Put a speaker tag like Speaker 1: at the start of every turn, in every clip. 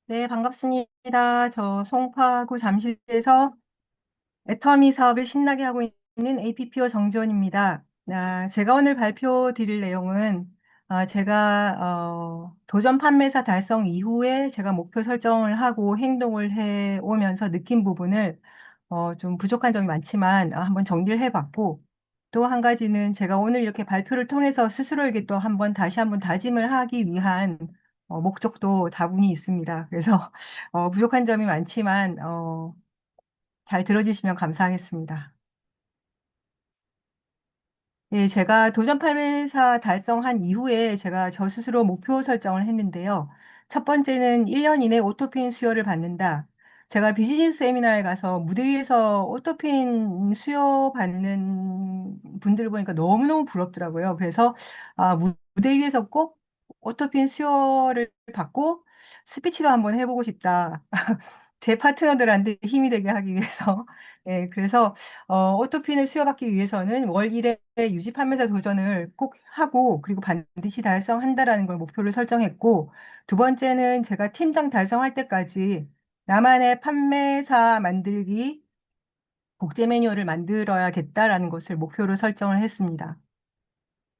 Speaker 1: 네, 반갑습니다. 저 송파구 잠실에서 애터미 사업을 신나게 하고 있는 APPO 정지원입니다. 제가 오늘 발표 드릴 내용은 제가 도전 판매사 달성 이후에 제가 목표 설정을 하고 행동을 해 오면서 느낀 부분을 좀 부족한 점이 많지만 한번 정리를 해봤고, 또 한 가지는 제가 오늘 이렇게 발표를 통해서 스스로에게 또 한번 다시 한번 다짐을 하기 위한 목적도 다분히 있습니다. 그래서 부족한 점이 많지만 잘 들어주시면 감사하겠습니다. 예, 제가 도전 8회사 달성한 이후에 제가 저 스스로 목표 설정을 했는데요. 첫 번째는 1년 이내 오토핀 수요를 받는다. 제가 비즈니스 세미나에 가서 무대 위에서 오토핀 수요 받는 분들을 보니까 너무너무 부럽더라고요. 그래서 무대 위에서 꼭 오토핀 수요를 받고 스피치도 한번 해보고 싶다. 제 파트너들한테 힘이 되게 하기 위해서. 예, 그래서 오토핀을 수여받기 위해서는 월 1회 유지 판매자 도전을 꼭 하고 그리고 반드시 달성한다라는 걸 목표를 설정했고, 두 번째는 제가 팀장 달성할 때까지 나만의 판매사 만들기 국제 매뉴얼을 만들어야겠다라는 것을 목표로 설정을 했습니다.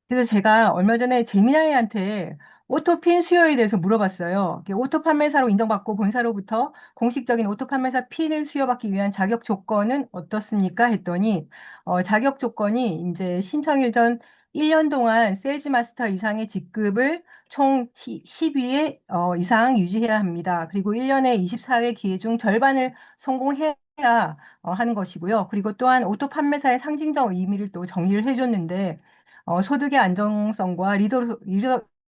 Speaker 1: 그래서 제가 얼마 전에 제미나이한테 오토핀 수요에 대해서 물어봤어요. 이게 오토 판매사로 인정받고 본사로부터 공식적인 오토 판매사 핀을 수여받기 위한 자격 조건은 어떻습니까? 했더니 자격 조건이 이제 신청일 전 1년 동안 세일즈 마스터 이상의 직급을 총 10위에 이상 유지해야 합니다. 그리고 1년에 24회 기회 중 절반을 성공해야 하는 것이고요. 그리고 또한 오토 판매사의 상징적 의미를 또 정리를 해줬는데 소득의 안정성과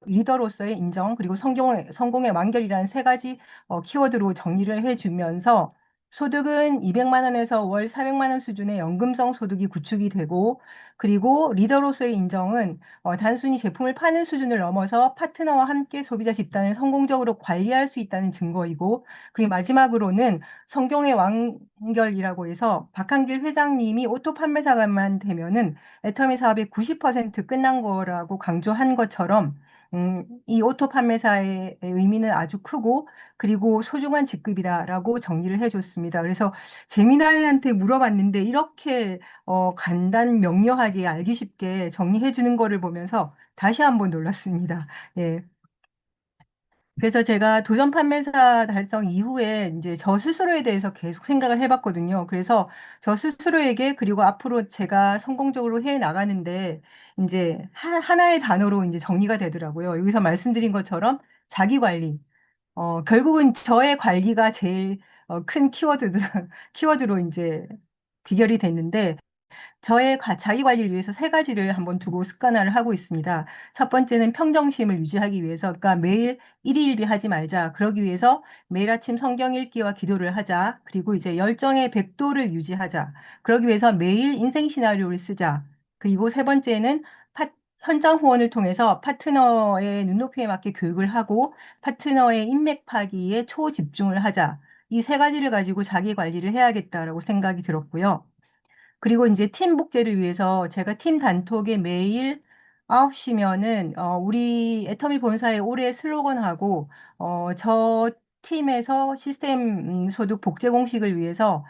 Speaker 1: 리더로서의 인정, 그리고 성공의 완결이라는 세 가지 키워드로 정리를 해주면서 소득은 200만 원에서 월 400만 원 수준의 연금성 소득이 구축이 되고, 그리고 리더로서의 인정은 단순히 제품을 파는 수준을 넘어서 파트너와 함께 소비자 집단을 성공적으로 관리할 수 있다는 증거이고, 그리고 마지막으로는 성경의 완결이라고 해서 박한길 회장님이 오토 판매사만 되면은 애터미 사업이 90% 끝난 거라고 강조한 것처럼 이 오토 판매사의 의미는 아주 크고 그리고 소중한 직급이다라고 정리를 해줬습니다. 그래서 재미나이한테 물어봤는데 이렇게 간단 명료하게 알기 쉽게 정리해 주는 거를 보면서 다시 한번 놀랐습니다. 예. 그래서 제가 도전 판매사 달성 이후에 이제 저 스스로에 대해서 계속 생각을 해봤거든요. 그래서 저 스스로에게 그리고 앞으로 제가 성공적으로 해 나가는데 이제 하나의 단어로 이제 정리가 되더라고요. 여기서 말씀드린 것처럼 자기 관리. 결국은 저의 관리가 제일 큰 키워드로 이제 귀결이 됐는데 저의 자기 관리를 위해서 세 가지를 한번 두고 습관화를 하고 있습니다. 첫 번째는 평정심을 유지하기 위해서, 그러니까 매일 일희일비 하지 말자. 그러기 위해서 매일 아침 성경 읽기와 기도를 하자. 그리고 이제 열정의 100도를 유지하자. 그러기 위해서 매일 인생 시나리오를 쓰자. 그리고 세 번째는 현장 후원을 통해서 파트너의 눈높이에 맞게 교육을 하고 파트너의 인맥 파기에 초집중을 하자. 이 세 가지를 가지고 자기 관리를 해야겠다라고 생각이 들었고요. 그리고 이제 팀 복제를 위해서 제가 팀 단톡에 매일 9시면은 우리 애터미 본사의 올해 슬로건하고 저 팀에서 시스템 소득 복제 공식을 위해서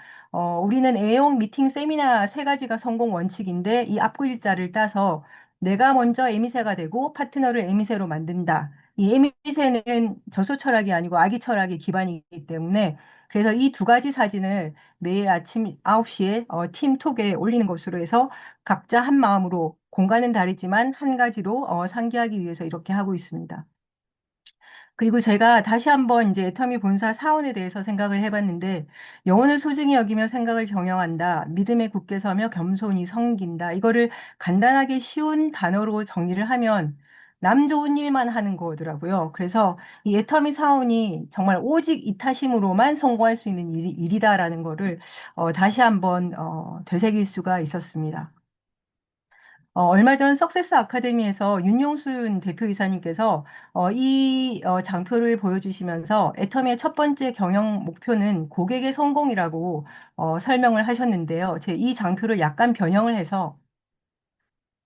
Speaker 1: 우리는 애용 미팅 세미나 세 가지가 성공 원칙인데 이 앞글자를 따서 내가 먼저 에미세가 되고 파트너를 에미세로 만든다. 이 에미세는 저소 철학이 아니고 아기 철학의 기반이기 때문에 그래서 이 두 가지 사진을 매일 아침 9시에 팀톡에 올리는 것으로 해서 각자 한 마음으로 공간은 다르지만 한 가지로 상기하기 위해서 이렇게 하고 있습니다. 그리고 제가 다시 한번 이제 애터미 본사 사원에 대해서 생각을 해봤는데 영혼을 소중히 여기며 생각을 경영한다. 믿음에 굳게 서며 겸손히 섬긴다. 이거를 간단하게 쉬운 단어로 정리를 하면 남 좋은 일만 하는 거더라고요. 그래서 이 애터미 사원이 정말 오직 이타심으로만 성공할 수 있는 일이다라는 거를 다시 한번 되새길 수가 있었습니다. 얼마 전 석세스 아카데미에서 윤용순 대표이사님께서 이 장표를 보여주시면서 애터미의 첫 번째 경영 목표는 고객의 성공이라고 설명을 하셨는데요. 제 이 장표를 약간 변형을 해서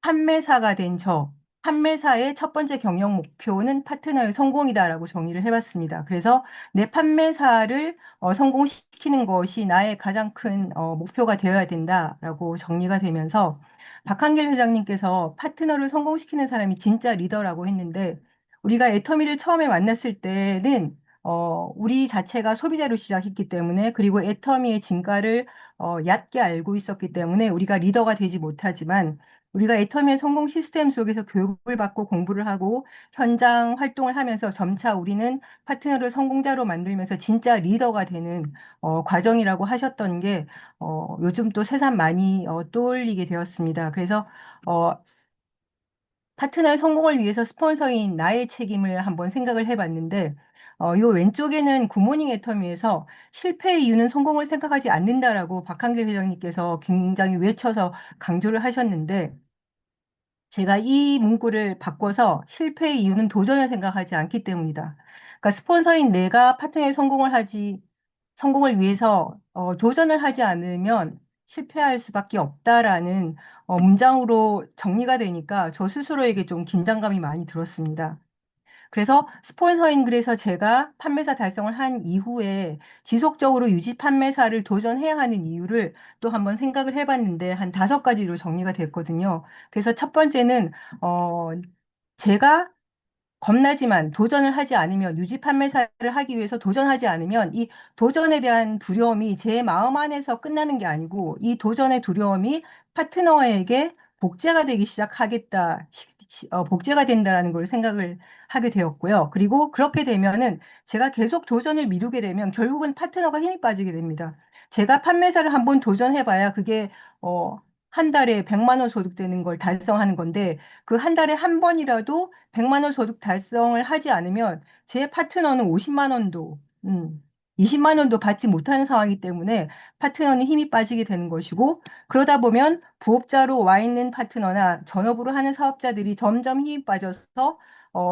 Speaker 1: 판매사가 된 저, 판매사의 첫 번째 경영 목표는 파트너의 성공이다라고 정리를 해봤습니다. 그래서 내 판매사를 성공시키는 것이 나의 가장 큰 목표가 되어야 된다라고 정리가 되면서 박한길 회장님께서 파트너를 성공시키는 사람이 진짜 리더라고 했는데 우리가 애터미를 처음에 만났을 때는 우리 자체가 소비자로 시작했기 때문에 그리고 애터미의 진가를 얕게 알고 있었기 때문에 우리가 리더가 되지 못하지만 우리가 애터미의 성공 시스템 속에서 교육을 받고 공부를 하고 현장 활동을 하면서 점차 우리는 파트너를 성공자로 만들면서 진짜 리더가 되는 과정이라고 하셨던 게 요즘 또 새삼 많이 떠올리게 되었습니다. 그래서 어, 파트너의 성공을 위해서 스폰서인 나의 책임을 한번 생각을 해봤는데 요 왼쪽에는 굿모닝 애터미에서 실패의 이유는 성공을 생각하지 않는다라고 박한길 회장님께서 굉장히 외쳐서 강조를 하셨는데 제가 이 문구를 바꿔서 실패의 이유는 도전을 생각하지 않기 때문이다. 그러니까 스폰서인 내가 파트너의 성공을 위해서 도전을 하지 않으면 실패할 수밖에 없다라는 문장으로 정리가 되니까 저 스스로에게 좀 긴장감이 많이 들었습니다. 그래서 스폰서인 글에서 제가 판매사 달성을 한 이후에 지속적으로 유지 판매사를 도전해야 하는 이유를 또 한번 생각을 해봤는데 한 5가지로 정리가 됐거든요. 그래서 첫 번째는 어, 제가 겁나지만 도전을 하지 않으면 유지 판매사를 하기 위해서 도전하지 않으면 이 도전에 대한 두려움이 제 마음 안에서 끝나는 게 아니고 이 도전의 두려움이 파트너에게 복제가 되기 시작하겠다, 복제가 된다라는 걸 생각을 하게 되었고요. 그리고 그렇게 되면은 제가 계속 도전을 미루게 되면 결국은 파트너가 힘이 빠지게 됩니다. 제가 판매사를 한번 도전해봐야 그게 어, 한 달에 100만 원 소득되는 걸 달성하는 건데 그 한 달에 한 번이라도 100만 원 소득 달성을 하지 않으면 제 파트너는 50만 원도, 20만 원도 받지 못하는 상황이기 때문에 파트너는 힘이 빠지게 되는 것이고 그러다 보면 부업자로 와 있는 파트너나 전업으로 하는 사업자들이 점점 힘이 빠져서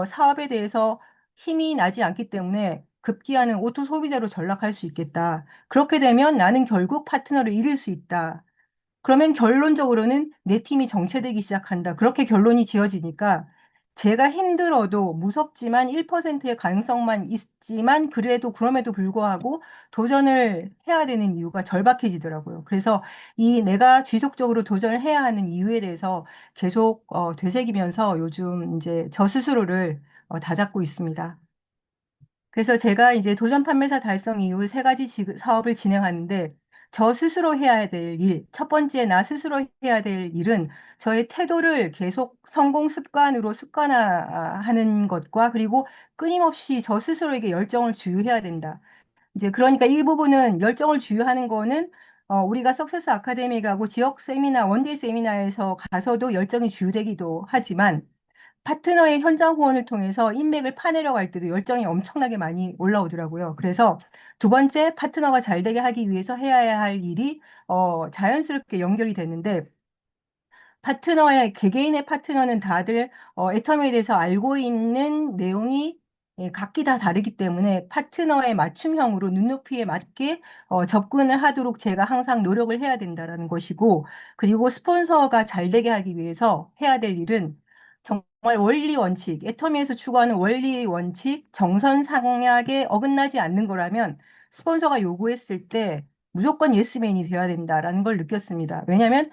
Speaker 1: 사업에 대해서 힘이 나지 않기 때문에 급기야는 오토 소비자로 전락할 수 있겠다. 그렇게 되면 나는 결국 파트너를 잃을 수 있다. 그러면 결론적으로는 내 팀이 정체되기 시작한다. 그렇게 결론이 지어지니까 제가 힘들어도 무섭지만 1%의 가능성만 있지만 그래도 그럼에도 불구하고 도전을 해야 되는 이유가 절박해지더라고요. 그래서 이 내가 지속적으로 도전을 해야 하는 이유에 대해서 계속 되새기면서 요즘 이제 저 스스로를 다잡고 있습니다. 그래서 제가 이제 도전 판매사 달성 이후 3가지 사업을 진행하는데 저 스스로 해야 될 일, 첫 번째 나 스스로 해야 될 일은 저의 태도를 계속 성공 습관으로 습관화하는 것과 그리고 끊임없이 저 스스로에게 열정을 주유해야 된다. 이제 그러니까 일부분은 열정을 주유하는 거는 우리가 석세스 아카데미 가고 지역 세미나, 원데이 세미나에서 가서도 열정이 주유되기도 하지만 파트너의 현장 후원을 통해서 인맥을 파내려 갈 때도 열정이 엄청나게 많이 올라오더라고요. 그래서 두 번째 파트너가 잘 되게 하기 위해서 해야 할 일이 자연스럽게 연결이 됐는데 개개인의 파트너는 다들 애터미에 대해서 알고 있는 내용이 각기 다 다르기 때문에 파트너의 맞춤형으로 눈높이에 맞게 접근을 하도록 제가 항상 노력을 해야 된다라는 것이고, 그리고 스폰서가 잘 되게 하기 위해서 해야 될 일은 정말 원리 원칙, 애터미에서 추구하는 원리 원칙, 정선상약에 어긋나지 않는 거라면 스폰서가 요구했을 때 무조건 예스맨이 되어야 된다라는 걸 느꼈습니다. 왜냐하면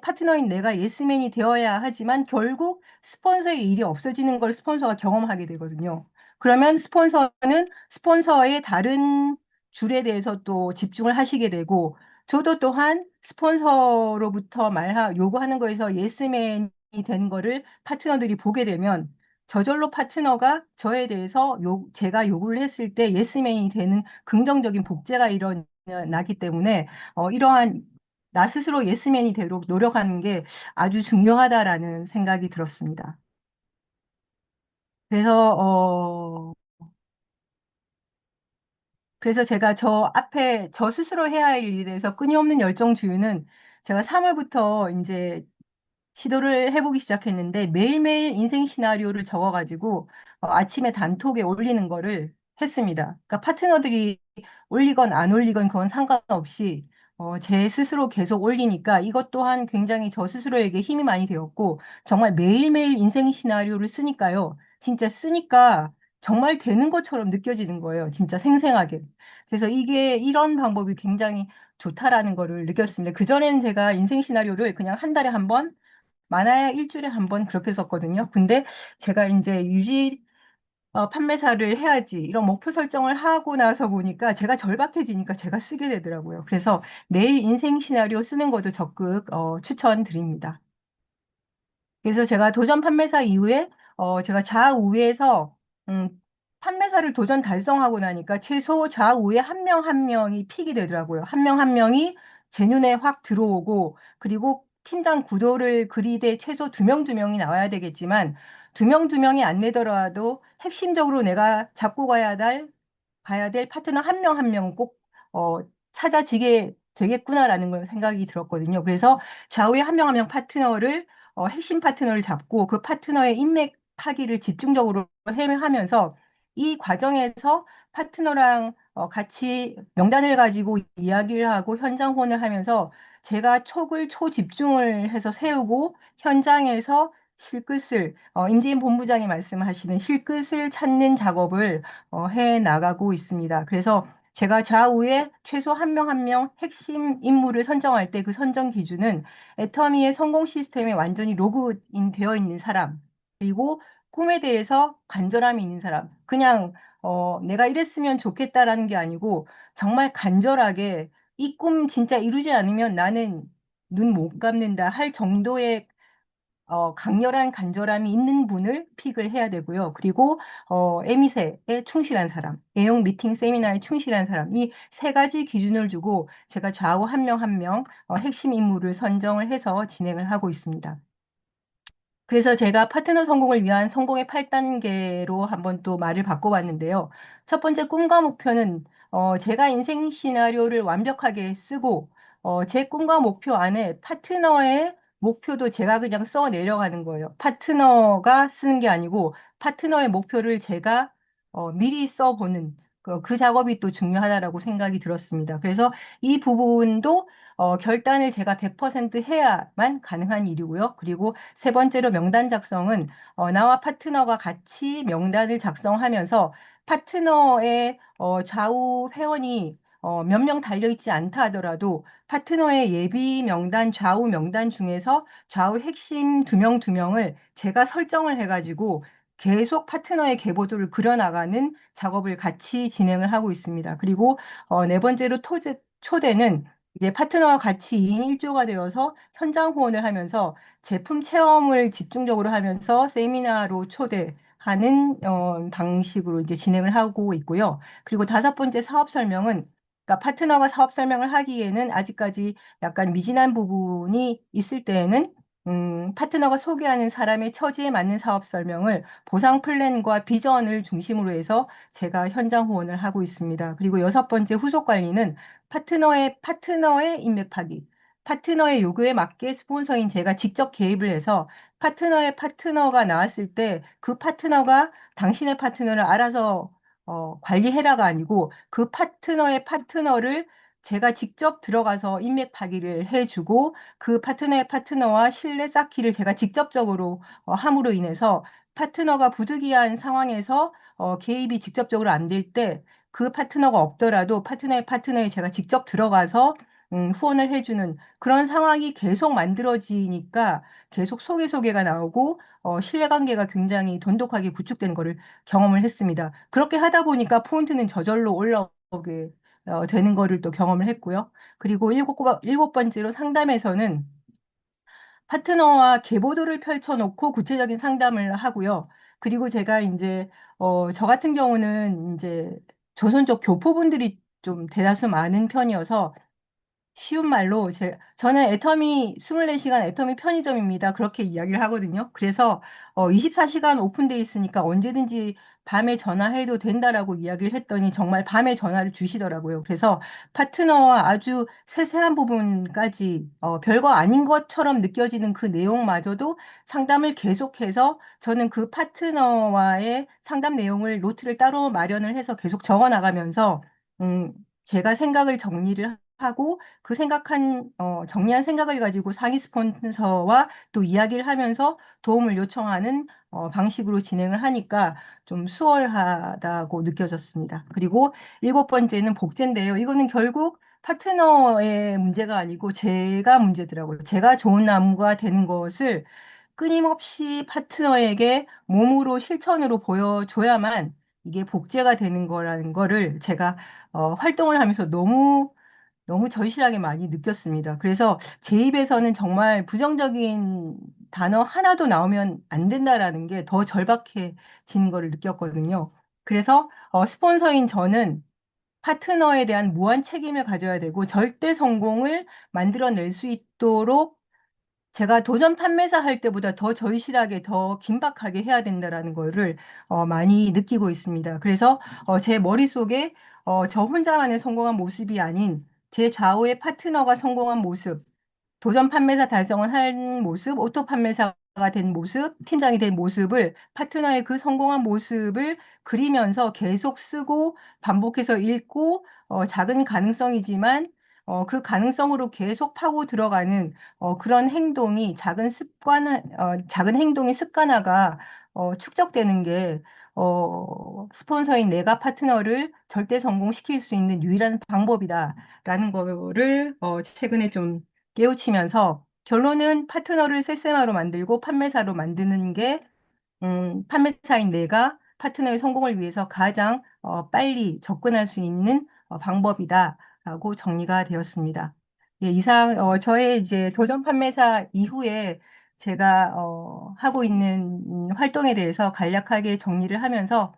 Speaker 1: 파트너인 내가 예스맨이 되어야 하지만 결국 스폰서의 일이 없어지는 걸 스폰서가 경험하게 되거든요. 그러면 스폰서는 스폰서의 다른 줄에 대해서 또 집중을 하시게 되고, 저도 또한 스폰서로부터 요구하는 거에서 예스맨이 된 거를 파트너들이 보게 되면 저절로 파트너가 저에 대해서 제가 요구를 했을 때 예스맨이 되는 긍정적인 복제가 일어나기 때문에 이러한 나 스스로 예스맨이 되도록 노력하는 게 아주 중요하다라는 생각이 들었습니다. 그래서 제가 저 스스로 해야 할 일에 대해서 끊임없는 열정 주유는 제가 3월부터 이제 시도를 해보기 시작했는데 매일매일 인생 시나리오를 적어가지고 아침에 단톡에 올리는 거를 했습니다. 그러니까 파트너들이 올리건 안 올리건 그건 상관없이 제 스스로 계속 올리니까 이것 또한 굉장히 저 스스로에게 힘이 많이 되었고, 정말 매일매일 인생 시나리오를 쓰니까요. 진짜 쓰니까 정말 되는 것처럼 느껴지는 거예요. 진짜 생생하게. 그래서 이게 이런 방법이 굉장히 좋다라는 거를 느꼈습니다. 그전에는 제가 인생 시나리오를 그냥 한 달에 한 번, 많아야 일주일에 한 번 그렇게 썼거든요. 근데 제가 이제 판매사를 해야지 이런 목표 설정을 하고 나서 보니까 제가 절박해지니까 제가 쓰게 되더라고요. 그래서 매일 인생 시나리오 쓰는 것도 적극 추천드립니다. 그래서 제가 도전 판매사 이후에 제가 좌우에서 음, 판매사를 도전 달성하고 나니까 최소 좌우에 한 명 한 명이 픽이 되더라고요. 한 명 한 명이 제 눈에 확 들어오고 그리고 팀장 구도를 그리되 최소 두 명이 나와야 되겠지만 두 명이 안 내더라도 핵심적으로 내가 잡고 가야 될 파트너 한 명 한 명 꼭 찾아지게 되겠구나라는 걸 생각이 들었거든요. 그래서 좌우에 한 명 한 명 파트너를 핵심 파트너를 잡고 그 파트너의 인맥 파기를 집중적으로 하면서 이 과정에서 파트너랑 같이 명단을 가지고 이야기를 하고 현장 호언을 하면서 제가 촉을 초집중을 해서 세우고 현장에서 실끝을 임지인 본부장이 말씀하시는 실끝을 찾는 작업을 해 나가고 있습니다. 그래서 제가 좌우에 최소 한 명 한 명 핵심 인물을 선정할 때 그 선정 기준은 애터미의 성공 시스템에 완전히 로그인 되어 있는 사람, 그리고 꿈에 대해서 간절함이 있는 사람, 그냥 내가 이랬으면 좋겠다라는 게 아니고 정말 간절하게 이 꿈 진짜 이루지 않으면 나는 눈 못 감는다 할 정도의 강렬한 간절함이 있는 분을 픽을 해야 되고요. 그리고 에미세에 충실한 사람, 애용 미팅 세미나에 충실한 사람, 이 세 가지 기준을 두고 제가 좌우 한 명 한 명 핵심 인물을 선정을 해서 진행을 하고 있습니다. 그래서 제가 파트너 성공을 위한 성공의 8단계로 한번 또 말을 바꿔봤는데요. 첫 번째 꿈과 목표는 제가 인생 시나리오를 완벽하게 쓰고 제 꿈과 목표 안에 파트너의 목표도 제가 그냥 써 내려가는 거예요. 파트너가 쓰는 게 아니고 파트너의 목표를 제가 미리 써보는 그 작업이 또 중요하다라고 생각이 들었습니다. 그래서 이 부분도 결단을 제가 100% 해야만 가능한 일이고요. 그리고 세 번째로 명단 작성은 나와 파트너가 같이 명단을 작성하면서 파트너의 좌우 회원이 몇 명 달려있지 않다 하더라도 파트너의 예비 명단, 좌우 명단 중에서 좌우 핵심 두 명을 제가 설정을 해가지고 계속 파트너의 계보도를 그려나가는 작업을 같이 진행을 하고 있습니다. 그리고 네 번째로 초대는 이제 파트너와 같이 2인 1조가 되어서 현장 후원을 하면서 제품 체험을 집중적으로 하면서 세미나로 초대하는 방식으로 이제 진행을 하고 있고요. 그리고 다섯 번째 사업 설명은 그러니까 파트너가 사업 설명을 하기에는 아직까지 약간 미진한 부분이 있을 때에는 파트너가 소개하는 사람의 처지에 맞는 사업 설명을 보상 플랜과 비전을 중심으로 해서 제가 현장 후원을 하고 있습니다. 그리고 여섯 번째 후속 관리는 파트너의 인맥 파기. 파트너의 요구에 맞게 스폰서인 제가 직접 개입을 해서 파트너의 파트너가 나왔을 때 그 파트너가 당신의 파트너를 알아서 관리해라가 아니고 그 파트너의 파트너를 제가 직접 들어가서 인맥 파기를 해주고 그 파트너의 파트너와 신뢰 쌓기를 제가 직접적으로 함으로 인해서 파트너가 부득이한 상황에서 개입이 직접적으로 안 될 때 그 파트너가 없더라도 파트너의 파트너에 제가 직접 들어가서 후원을 해주는 그런 상황이 계속 만들어지니까 계속 소개가 나오고 신뢰관계가 굉장히 돈독하게 구축된 거를 경험을 했습니다. 그렇게 하다 보니까 포인트는 저절로 올라오게 되는 거를 또 경험을 했고요. 그리고 일곱 번째로 상담에서는 파트너와 계보도를 펼쳐놓고 구체적인 상담을 하고요. 그리고 제가 이제, 저 같은 경우는 이제 조선족 교포분들이 좀 대다수 많은 편이어서 쉬운 말로 저는 애터미 24시간 애터미 편의점입니다. 그렇게 이야기를 하거든요. 그래서 24시간 오픈돼 있으니까 언제든지 밤에 전화해도 된다라고 이야기를 했더니 정말 밤에 전화를 주시더라고요. 그래서 파트너와 아주 세세한 부분까지 별거 아닌 것처럼 느껴지는 그 내용마저도 상담을 계속해서 저는 그 파트너와의 상담 내용을 노트를 따로 마련을 해서 계속 적어 나가면서 음, 제가 생각을 정리를 하고 그 생각한 정리한 생각을 가지고 상위 스폰서와 또 이야기를 하면서 도움을 요청하는 방식으로 진행을 하니까 좀 수월하다고 느껴졌습니다. 그리고 일곱 번째는 복제인데요. 이거는 결국 파트너의 문제가 아니고 제가 문제더라고요. 제가 좋은 나무가 되는 것을 끊임없이 파트너에게 몸으로 실천으로 보여줘야만 이게 복제가 되는 거라는 거를 제가 활동을 하면서 너무 절실하게 많이 느꼈습니다. 그래서 제 입에서는 정말 부정적인 단어 하나도 나오면 안 된다라는 게 더 절박해지는 거를 느꼈거든요. 그래서 스폰서인 저는 파트너에 대한 무한 책임을 가져야 되고 절대 성공을 만들어낼 수 있도록 제가 도전 판매사 할 때보다 더 절실하게 더 긴박하게 해야 된다라는 거를 많이 느끼고 있습니다. 그래서 제 머릿속에 저 혼자만의 성공한 모습이 아닌 제 좌우의 파트너가 성공한 모습, 도전 판매사 달성을 한 모습, 오토 판매사가 된 모습, 팀장이 된 모습을 파트너의 그 성공한 모습을 그리면서 계속 쓰고 반복해서 읽고 작은 가능성이지만 그 가능성으로 계속 파고 들어가는 그런 행동이 작은 행동의 습관화가 축적되는 게 스폰서인 내가 파트너를 절대 성공시킬 수 있는 유일한 방법이다라는 거를 최근에 좀 깨우치면서 결론은 파트너를 셀세마로 만들고 판매사로 만드는 게 판매사인 내가 파트너의 성공을 위해서 가장 빨리 접근할 수 있는 방법이다라고 정리가 되었습니다. 예, 이상 저의 이제 도전 판매사 이후에 제가 하고 있는 활동에 대해서 간략하게 정리를 하면서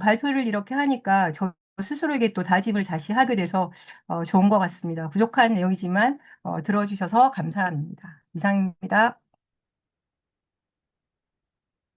Speaker 1: 발표를 이렇게 하니까 저 스스로에게 또 다짐을 다시 하게 돼서 좋은 것 같습니다. 부족한 내용이지만 들어주셔서 감사합니다. 이상입니다.